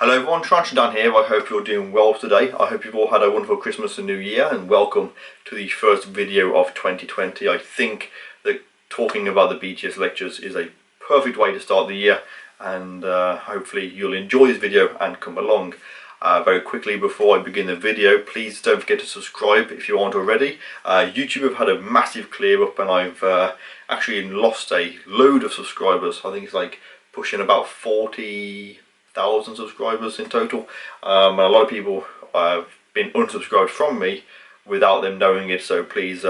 Hello everyone, TarantulaDan here. I hope you're doing well today. I hope you've all had a wonderful Christmas and New Year, and welcome to the first video of 2020. I think that talking about the BTS lectures is a perfect way to start the year, and hopefully you'll enjoy this video and come along. Very quickly before I begin the video, please don't forget to subscribe if you aren't already. YouTube have had a massive clear up, and I've actually lost a load of subscribers. I think it's like pushing about 40,000 subscribers in total, and a lot of people have been unsubscribed from me without them knowing it, so please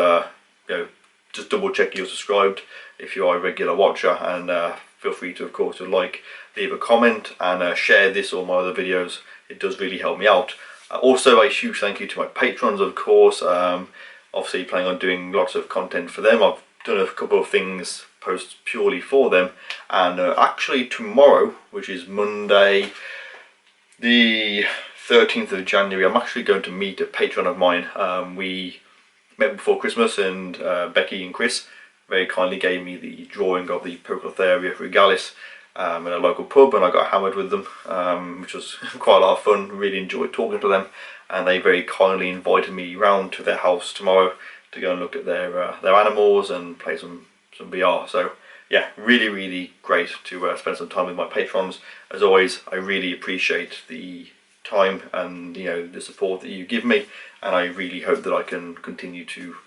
just double check you're subscribed if you are a regular watcher, and feel free to, of course, to like, leave a comment, and share this or my other videos. It does really help me out. Also, a huge thank you to my patrons, of course. Obviously planning on doing lots of content for them. I've done a couple of things posts purely for them, and actually tomorrow, which is Monday the 13th of January, I'm actually going to meet a patron of mine. We met before Christmas, and Becky and Chris very kindly gave me the drawing of the Proclotheria regalis in a local pub, and I got hammered with them, which was quite a lot of fun. Really enjoyed talking to them, and they very kindly invited me round to their house tomorrow to go and look at their animals and play some VR. So yeah, really great to spend some time with my patrons. As always, I really appreciate the time and the support that you give me, and I really hope that I can continue to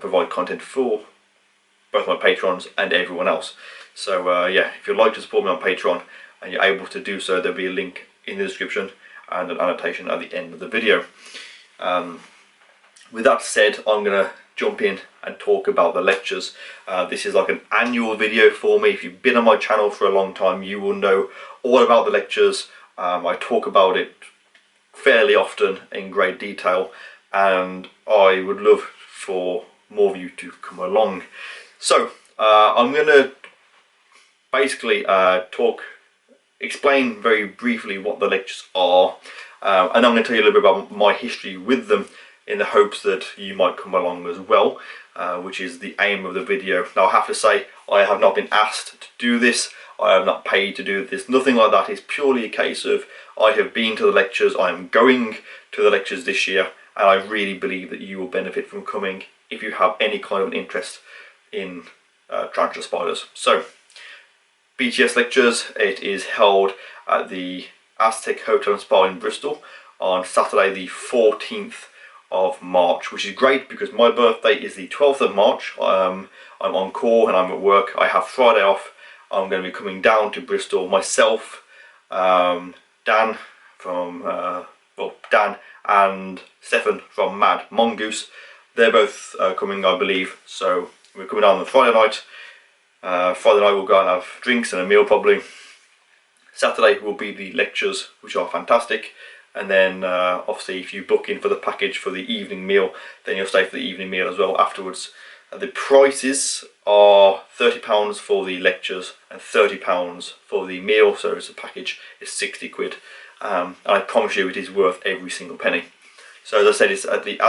provide content for both my patrons and everyone else. So yeah, if you'd like to support me on Patreon and you're able to do so, there'll be a link in the description and an annotation at the end of the video. With that said, I'm going to jump in and talk about the lectures. This is like an annual video for me. If you've been on my channel for a long time, you will know all about the lectures. I talk about it fairly often in great detail, and I would love for more of you to come along. So I'm going to basically explain very briefly what the lectures are, and I'm going to tell you a little bit about my history with them, in the hopes that you might come along as well, which is the aim of the video. Now, I have to say, I have not been asked to do this. I have not paid to do this, nothing like that. It's purely a case of I have been to the lectures, I am going to the lectures this year, and I really believe that you will benefit from coming if you have any kind of an interest in tarantula spiders. So, BTS lectures, it is held at the Aztec Hotel and Spa in Bristol on Saturday the 14th of March, which is great because my birthday is the 12th of March. I'm on call and I'm at work. I have Friday off. I'm going to be coming down to Bristol myself, Dan from Dan and Stefan from Mad Mongoose. They're both coming, I believe. So we're coming down on Friday night. Friday night we'll go and have drinks and a meal probably. Saturday will be the lectures, which are fantastic. And then obviously if you book in for the package for the evening meal, then you'll stay for the evening meal as well afterwards. The prices are £30 for the lectures and £30 for the meal, so as a package is 60 quid. And I promise you it is worth every single penny. So as I said, it's at the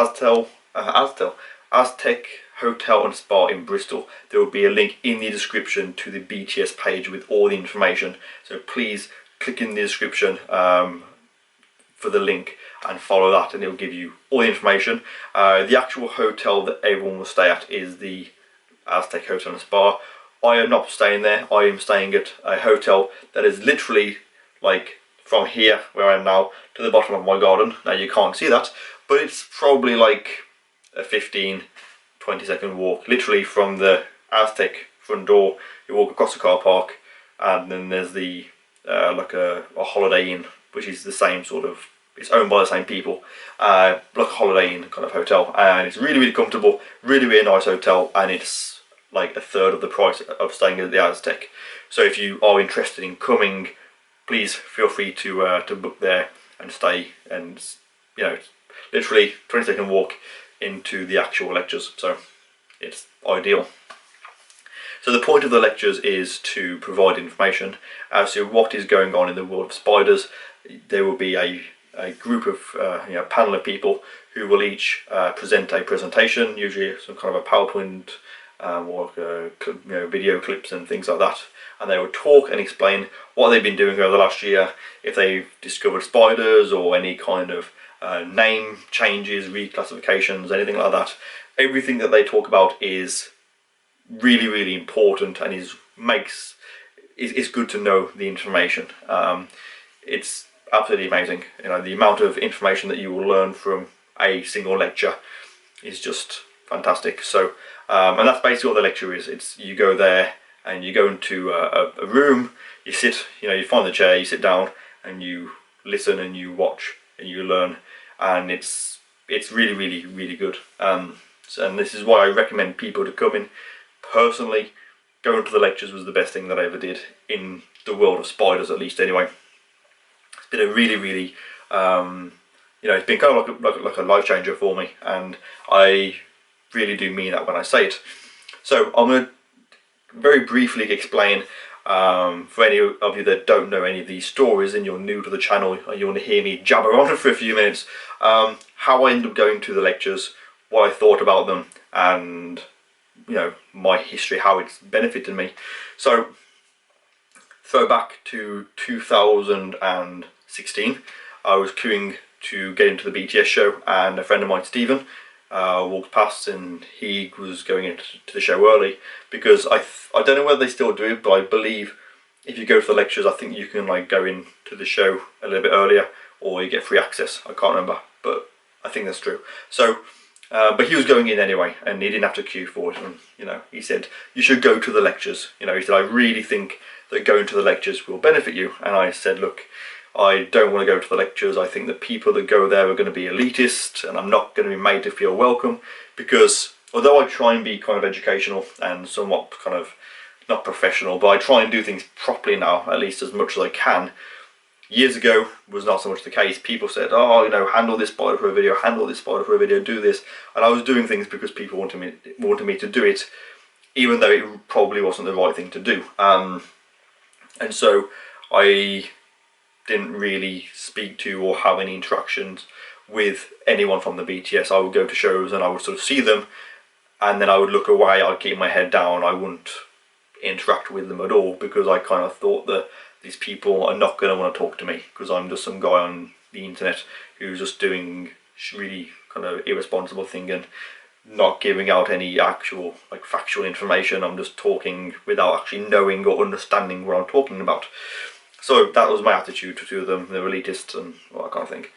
Aztec Hotel and Spa in Bristol. There will be a link in the description to the BTS page with all the information. So please click in the description for the link and follow that, and it will give you all the information. The actual hotel that everyone will stay at is the Aztec Hotel and Spa. I am not staying there. I am staying at a hotel that is literally like from here where I am now to the bottom of my garden. Now you can't see that, but it's probably like a 15-20 second walk, literally from the Aztec front door. You walk across the car park, and then there's the like a Holiday Inn, which is the same sort of, it's owned by the same people, like a Holiday Inn kind of hotel, and it's really comfortable, really nice hotel, and it's like a third of the price of staying at the Aztec. So if you are interested in coming, please feel free to book there and stay, and literally 20-second walk into the actual lectures, so it's ideal. So the point of the lectures is to provide information as to what is going on in the world of spiders. There will be a group of panel of people who will each present a presentation, usually some kind of a PowerPoint or video clips and things like that, and they would talk and explain what they've been doing over the last year, if they've discovered spiders or any kind of name changes, reclassifications, anything like that. Everything that they talk about is really important, and it's good to know the information. It's absolutely amazing. The amount of information that you will learn from a single lecture is just fantastic. So and that's basically what the lecture is. It's you go there and you go into a room, you sit, you find the chair, you sit down and you listen and you watch and you learn, and it's really good. And this is why I recommend people to come in. Personally, going to the lectures was the best thing that I ever did in the world of spiders, at least anyway. It's been a really it's been kind of like a life changer for me, and I really do mean that when I say it. So I'm going to very briefly explain, for any of you that don't know any of these stories and you're new to the channel and you want to hear me jabber on for a few minutes, how I ended up going to the lectures, what I thought about them, and my history, how it's benefited me. So throw back to 2016, I was queuing to get into the BTS show, and a friend of mine, Stephen, walked past, and he was going into the show early because I don't know whether they still do it, but I believe if you go to the lectures, I think you can go into the show a little bit earlier, or you get free access. I can't remember, but I think that's true. So but he was going in anyway, and he didn't have to queue for it, and he said you should go to the lectures. He said, I really think that going to the lectures will benefit you. And I said, look, I don't want to go to the lectures. I think the people that go there are going to be elitist, and I'm not going to be made to feel welcome, because although I try and be kind of educational and somewhat kind of not professional, but I try and do things properly now, at least as much as I can. Years ago was not so much the case. People said, oh, handle this spider for a video, handle this spider for a video, do this. And I was doing things because people wanted me to do it, even though it probably wasn't the right thing to do. And so I didn't really speak to or have any interactions with anyone from the BTS. I would go to shows and I would sort of see them, and then I would look away, I'd keep my head down, I wouldn't interact with them at all, because I kind of thought that these people are not going to want to talk to me because I'm just some guy on the internet who's just doing really kind of irresponsible thing and not giving out any actual factual information. I'm just talking without actually knowing or understanding what I'm talking about. So that was my attitude to them. They're elitists and all that kind of thing.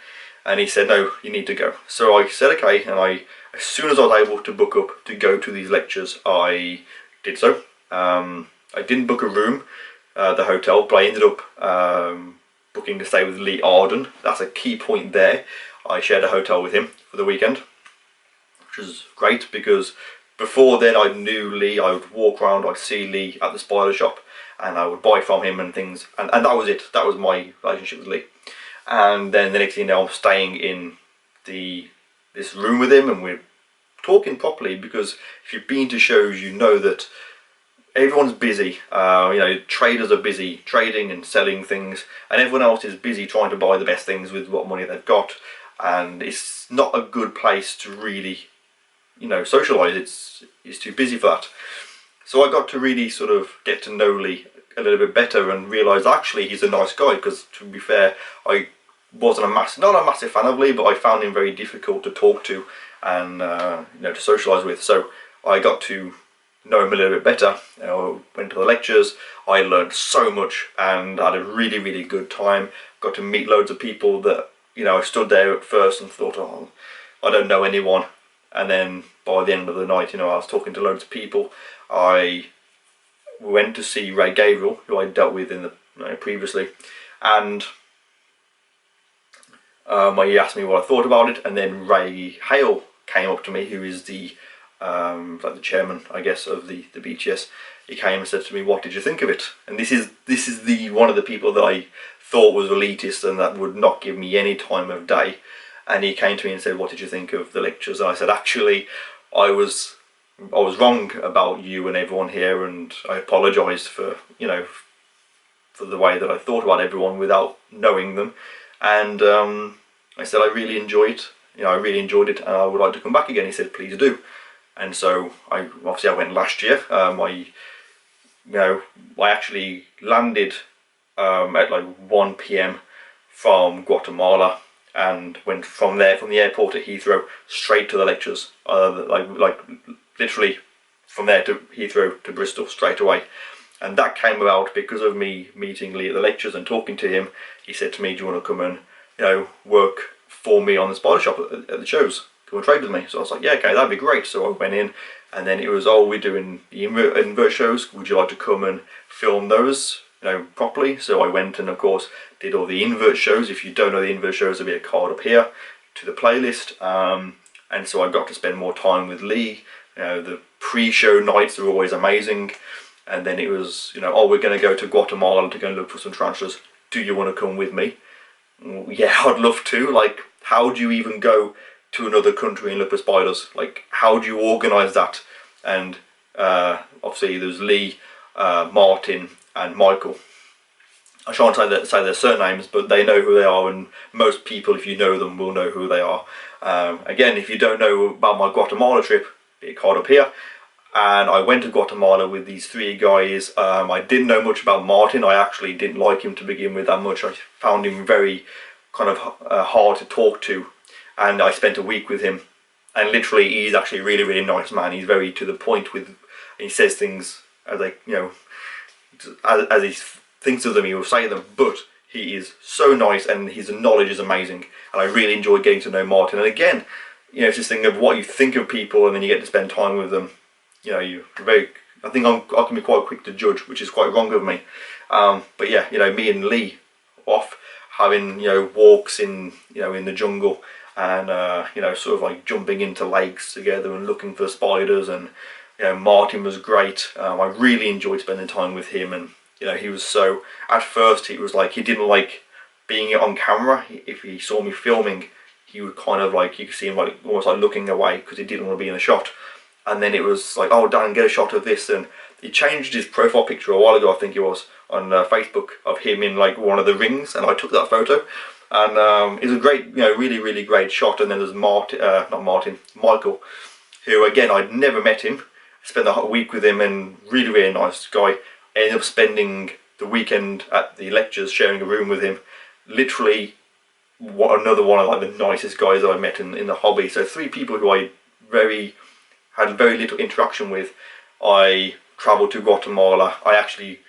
And he said, no, you need to go. So I said okay, and as soon as I was able to book up to go to these lectures, I did so. I didn't book a room at the hotel, but I ended up booking to stay with Lee Arden. That's a key point there. I shared a hotel with him for the weekend, which was great, because before then I knew Lee. I would walk around, I'd see Lee at the spider shop, and I would buy from him and things, and that was it. That was my relationship with Lee. And then the next thing you know, I'm staying in this room with him, and we're talking properly, because if you've been to shows, you know that everyone's busy. Traders are busy trading and selling things, and everyone else is busy trying to buy the best things with what money they've got, and it's not a good place to really socialise. It's too busy for that. So I got to really sort of get to know Lee a little bit better and realise actually he's a nice guy, because to be fair, I wasn't not a massive fan of Lee, but I found him very difficult to talk to and to socialise with. So I got to know him a little bit better. Went to the lectures, I learned so much and had a really good time. Got to meet loads of people that I stood there at first and thought, oh, I don't know anyone, and then by the end of the night I was talking to loads of people. I went to see Gabriel, who I dealt with in the previously, and he asked me what I thought about it, and then Ray Hale came up to me, who is the the chairman, I guess, of the BTS. He came and said to me, what did you think of it? And this is one of the people that I thought was elitist and that would not give me any time of day. And he came to me and said, what did you think of the lectures? And I said, actually, I was wrong about you and everyone here, and I apologised for for the way that I thought about everyone without knowing them. And I said I really enjoyed it. I really enjoyed it, and I would like to come back again. He said, please do. and so I went last year. I actually landed at like 1 p.m. from Guatemala, and went from the airport at Heathrow straight to the lectures. Like literally from there to Heathrow to Bristol straight away. And that came about because of me meeting Lee at the lectures and talking to him. He said to me, "Do you want to come and work for me on the spider shop at the shows? Come and trade with me." So I was like, "Yeah, okay, that'd be great." So I went in, and then it was, "Oh, we're doing the invert shows. Would you like to come and film those, properly?" So I went and of course did all the invert shows. If you don't know the invert shows, there'll be a card up here to the playlist. And so I got to spend more time with Lee. The pre-show nights are always amazing. And then it was, "Oh, we're going to go to Guatemala to go and look for some tarantulas. Do you want to come with me?" Yeah, I'd love to. Like, how do you even go to another country and look for spiders? Like, how do you organise that? And obviously there's Lee, Martin and Michael. I shan't say their surnames, but they know who they are, and most people, if you know them, will know who they are. Again, if you don't know about my Guatemala trip, be a card up here. And I went to Guatemala with these 3 guys. I didn't know much about Martin. I actually didn't like him to begin with that much. I found him very kind of hard to talk to. And I spent a week with him. And literally, he's actually a really, really nice man. He's very to the point with, he says things as as he thinks of them, he will say them. But he is so nice, and his knowledge is amazing. And I really enjoyed getting to know Martin. And again, it's this thing of what you think of people, and then you get to spend time with them. I think I can be quite quick to judge, which is quite wrong of me. But yeah, me and Lee off having walks in in the jungle, and sort of like jumping into lakes together and looking for spiders. And Martin was great. I really enjoyed spending time with him, and he was so. At first, he was like, he didn't like being on camera. If he saw me filming, he would kind of like, you could see him like almost like looking away because he didn't want to be in the shot. And then it was like, "Oh, Dan, get a shot of this." And he changed his profile picture a while ago, I think it was, on Facebook, of him in like one of the rings, and I took that photo. And it was a great, really, really great shot. And then there's Michael, who again, I'd never met him. I spent a week with him, and really, really nice guy. I ended up spending the weekend at the lectures, sharing a room with him. Literally, another one of like the nicest guys that I met in the hobby. So 3 people who I had very little interaction with. I travelled to Guatemala. I actually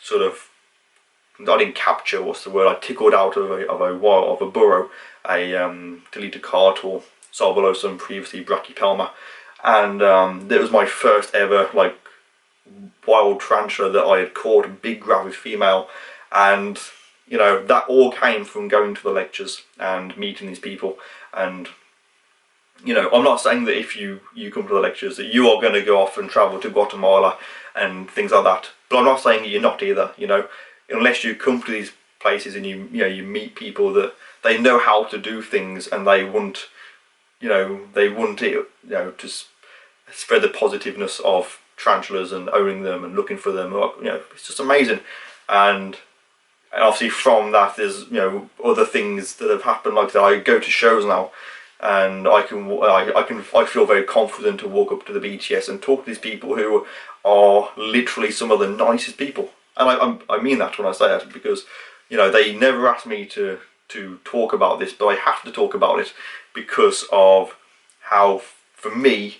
sort of, I didn't capture, what's the word, I tickled out of a burrow a deleted cartor, Sarbolosum, previously Brachypelma. And it was my first ever like wild tarantula that I had caught, a big gravid female. And that all came from going to the lectures and meeting these people. And I'm not saying that if you come to the lectures that you are going to go off and travel to Guatemala and things like that. But I'm not saying that you're not either. Unless you come to these places and you meet people that they know how to do things, and they want it to spread the positiveness of tarantulas and owning them and looking for them. It's just amazing. And obviously from that, there's other things that have happened, like that. I go to shows now, and I feel very confident to walk up to the BTS and talk to these people who are literally some of the nicest people. And I mean that when I say that, because they never asked me to talk about this, but I have to talk about it because of how, for me,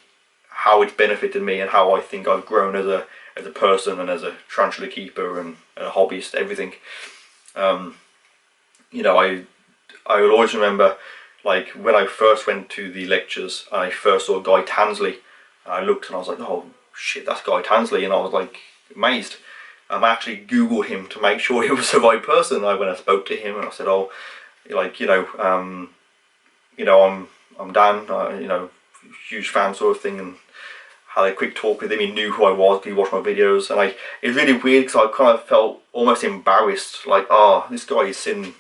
how it's benefited me, and how I think I've grown as a person and as a tarantula keeper and a hobbyist, everything. I will always remember, like, when I first went to the lectures, I first saw Guy Tansley. I looked and I was like, "Oh shit, that's Guy Tansley," and I was like amazed. I actually Googled him to make sure he was the right person. When I spoke to him, and I said, "Oh, I'm Dan, huge fan sort of thing," and had a quick talk with him. He knew who I was, he watched my videos, and it was really weird because I kind of felt almost embarrassed, like, this guy, he's seen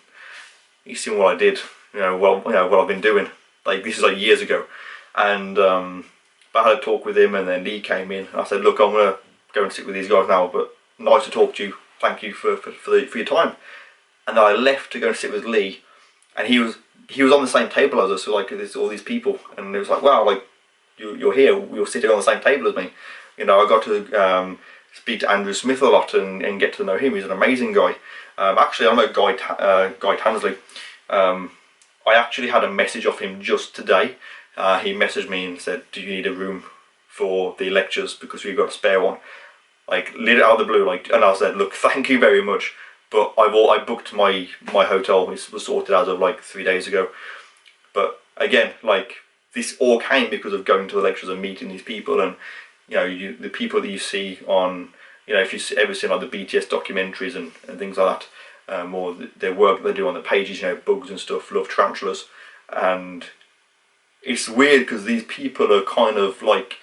what I did, what I've been doing. Like, this is like years ago. And but I had a talk with him, and then Lee came in, and I said, "Look, I'm gonna go and sit with these guys now, but nice to talk to you. Thank you for your time." And then I left to go and sit with Lee, and he was on the same table as us, so like there's all these people, and it was like, wow, like you're here, you're sitting on the same table as me. You know, I got to speak to Andrew Smith a lot and get to know him. He's an amazing guy. Actually, I know Guy Tansley. I actually had a message off him just today. He messaged me and said, do you need a room for the lectures, because we've got a spare one. Like, lit it out of the blue, like, and I said, look, thank you very much, but I booked my hotel. It was sorted as of like 3 days ago. But again, like, this all came because of going to the lectures and meeting these people, and you know, the people that you see on, you know, if you've ever seen like the BTS documentaries and things like that, or their work they do on the pages, you know, bugs and stuff, love tarantulas. And it's weird because these people are kind of like,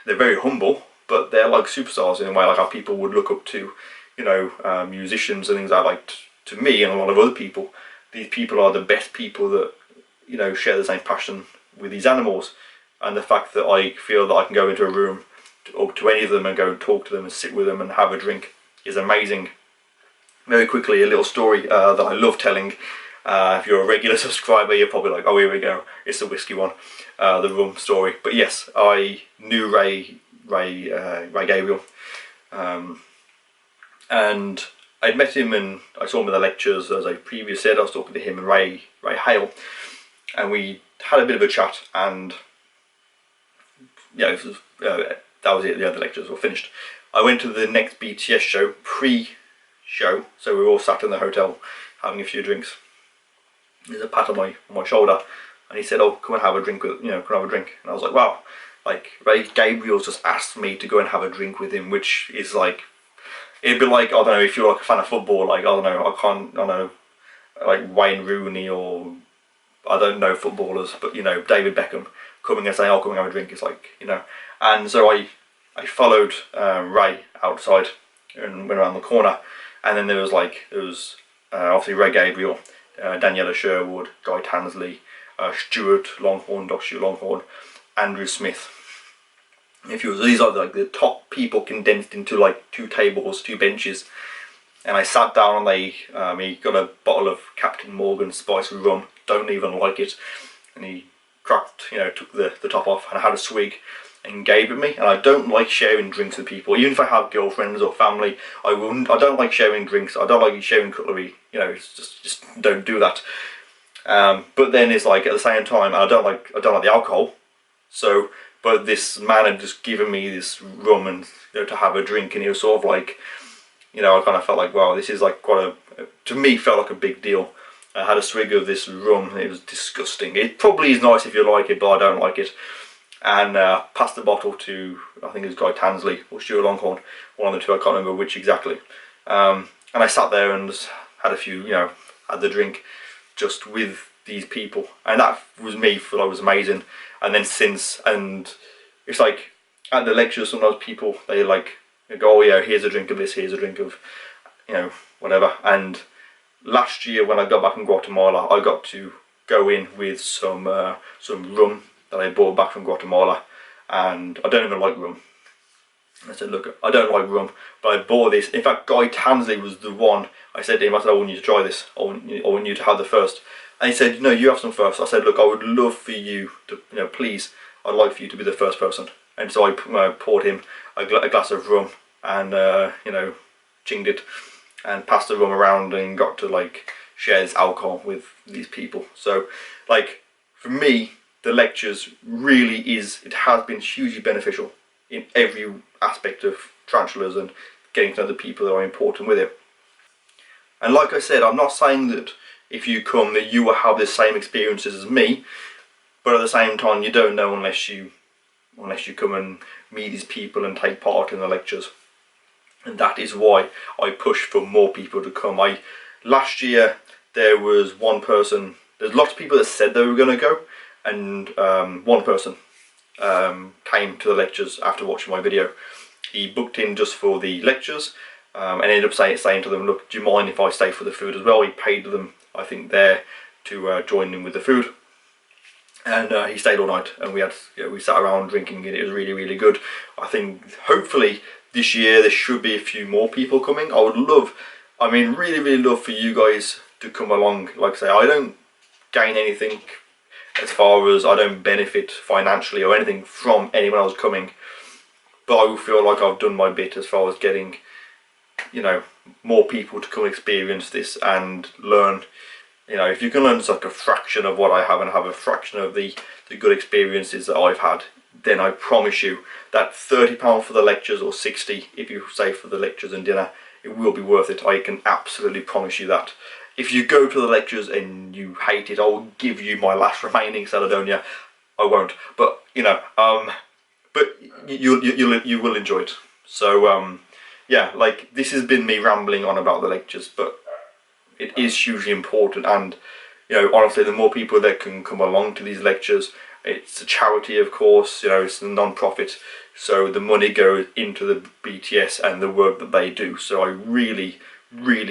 they're very humble, but they're like superstars in a way, like how people would look up to, you know, musicians and things like that. Like, to me and a lot of other people, these people are the best people that, you know, share the same passion with these animals. And the fact that I feel that I can go into a room up to any of them and go and talk to them and sit with them and have a drink is amazing. Very quickly, a little story that I love telling. If you're a regular subscriber, you're probably like, oh, here we go, it's the whiskey one, the rum story. But yes, I knew Ray Gabriel, and I'd met him and I saw him in the lectures. As I previously said, I was talking to him and Ray Hale, and we had a bit of a chat, and yeah, that was it. The other lectures were finished. I went to the next BTS show, pre-show, so we were all sat in the hotel having a few drinks. There's a pat on my shoulder, and he said, "Oh, come and have a drink with, you know, come and have a drink." And I was like, "Wow!" Like, Ray Gabriel's just asked me to go and have a drink with him, which is like, it'd be like, I don't know, if you're like a fan of football, like, I don't know, like Wayne Rooney, or I don't know footballers, but you know, David Beckham coming and saying, "I'll come and have a drink." It's like, you know. And so I followed Ray outside and went around the corner, and then there was obviously Ray Gabriel, Daniela Sherwood, Guy Tansley, Stuart Longhorn, Dr. Stuart Longhorn, Andrew Smith. These are like the top people condensed into like 2 tables, 2 benches. And I sat down, and he got a bottle of Captain Morgan spiced rum, don't even like it, and he cracked, you know, took the top off, and I had a swig and gave it me. And I don't like sharing drinks with people, even if I have girlfriends or family. I don't like sharing drinks. I don't like sharing cutlery. You know, it's just don't do that. But then it's like, at the same time, I don't like the alcohol. So, but this man had just given me this rum, and you know, to have a drink, and it was sort of like, you know, I kind of felt like, wow, this is like quite to me, felt like a big deal. I had a swig of this rum, and it was disgusting. It probably is nice if you like it, but I don't like it. And passed the bottle to, I think it was Guy Tansley or Stuart Longhorn, one of the two, I can't remember which exactly. And I sat there and just had a few, you know, had the drink just with these people, and that was me. Feel like was amazing. And then and it's like at the lectures, sometimes people they go, oh yeah, here's a drink of this, here's a drink of, you know, whatever. And last year when I got back from Guatemala, I got to go in with some rum that I brought back from Guatemala, and I don't even like rum. I said, look, I don't like rum, but I bought this. In fact, Guy Tansley was the one. I said to him, I said, I want you to try this. I want you to have the first. And he said, no, you have some first. I said, look, I would love for you to, you know, please, I'd like for you to be the first person. And so I poured him a glass of rum, and you know, chinged it, and passed the rum around, and got to like share this alcohol with these people. So like, for me, the lectures really it has been hugely beneficial in every aspect of tarantulas and getting to know the people that are important with it. And like I said, I'm not saying that if you come that you will have the same experiences as me, but at the same time you don't know unless you come and meet these people and take part in the lectures. And that is why I push for more people to come. Last year there was one person, there's lots of people that said they were going to go, and one person came to the lectures after watching my video. He booked in just for the lectures, and ended up saying to them, look, do you mind if I stay for the food as well? He paid them, I think, there to join in with the food. And he stayed all night, and we sat around drinking, and it was really, really good. I think hopefully this year there should be a few more people coming. I would love, I mean, really, really love for you guys to come along. Like I say, I don't gain anything as far as I don't benefit financially or anything from anyone else coming, but I feel like I've done my bit as far as getting, you know, more people to come experience this and learn. You know, if you can learn just like a fraction of what I have and have a fraction of the good experiences that I've had, then I promise you that £30 for the lectures, or 60 if you say for the lectures and dinner, it will be worth it. I can absolutely promise you that. If you go to the lectures and you hate it, I'll give you my last remaining Caledonia. I won't, but you know, but you will enjoy it. So yeah, like, this has been me rambling on about the lectures, but it is hugely important. And you know, honestly, the more people that can come along to these lectures, it's a charity, of course, you know, it's a non-profit, so the money goes into the BTS and the work that they do. So I really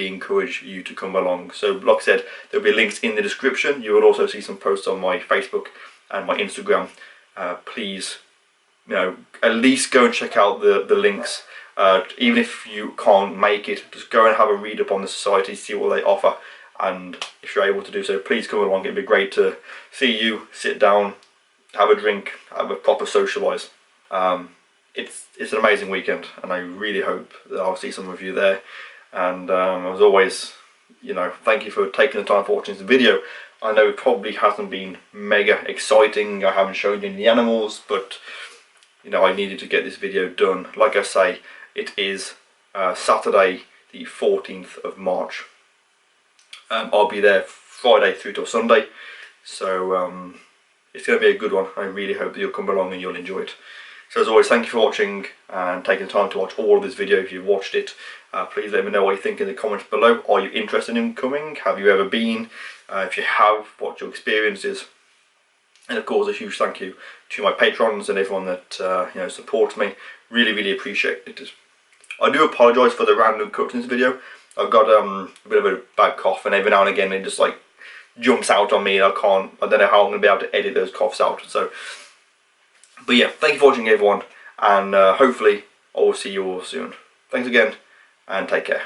encourage you to come along. So like I said, there'll be links in the description. You will also see some posts on my Facebook and my Instagram. Please, you know, at least go and check out the links. Even if you can't make it, just go and have a read up on the society, see what they offer, and if you're able to do so, please come along. It'd be great to see you, sit down, have a drink, have a proper socialise. It's an amazing weekend, and I really hope that I'll see some of you there. And as always, you know, thank you for taking the time for watching this video. I know it probably hasn't been mega exciting, I haven't shown you any animals, but you know, I needed to get this video done. Like I say, it is Saturday the 14th of March. I'll be there Friday through till Sunday, so it's going to be a good one. I really hope that you'll come along and you'll enjoy it. So as always, thank you for watching and taking the time to watch all of this video. If you've watched it, please let me know what you think in the comments below. Are you interested in coming? Have you ever been? If you have, what your experience is. And of course, a huge thank you to my patrons and everyone that you know, supports me. Really appreciate it. I do apologise for the random cuts in this video. I've got a bit of a bad cough, and every now and again it just like jumps out on me, and I don't know how I'm going to be able to edit those coughs out. So, but yeah, thank you for watching, everyone, and hopefully I will see you all soon. Thanks again, and take care.